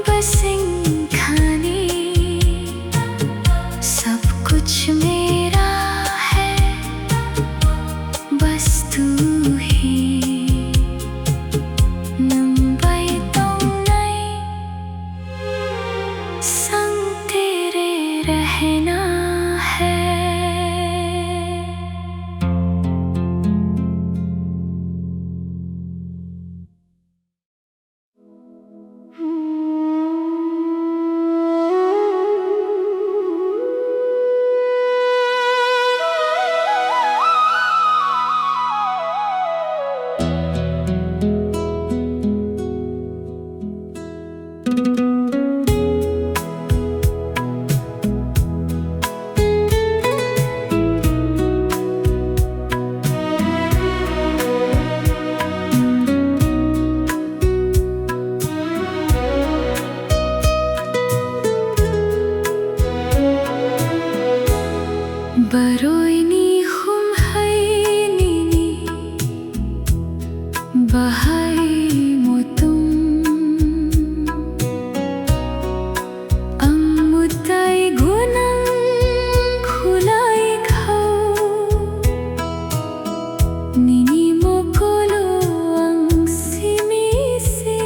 Busing खाने सब कुछ मेरा है, बस तू ही नंबर तो नहीं, संग तेरे रहना है। Baroini hum hai nini bahai mutum ammutai gunang khulai khau nini mokolo ang simise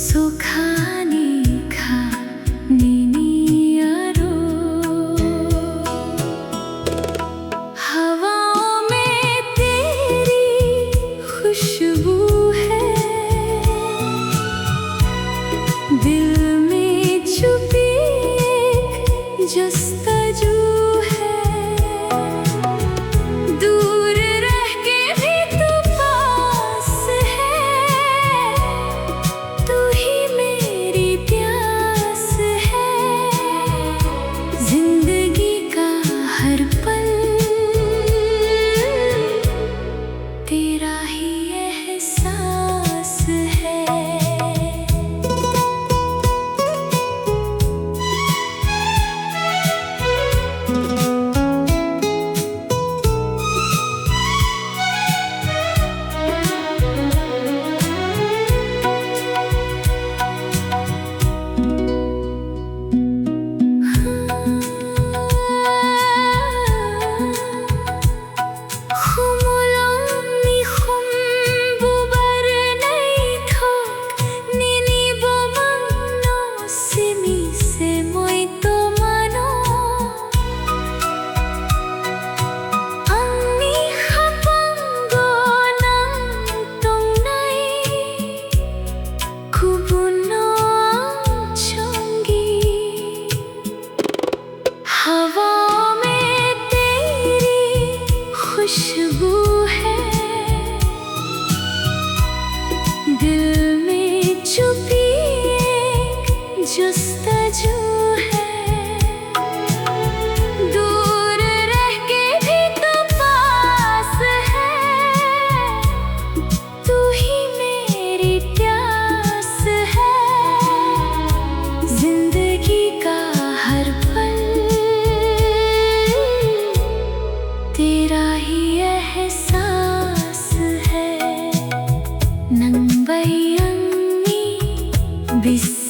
sukhani kha nini दिल में छुपी एक जस्तजू है, दूर रह के भी तू पास है, तू ही मेरी प्यास है, जिंदगी का हर पल तेरा ही एहसास है। हवा में तेरी खुशबू है, दिल में छुपी एक जस्तजू है, दूर रह के भी तू पास है, तू ही मेरी प्यास है, जिंदगी का हर पल तेरा ही एहसास है। नंबई अंगी बिस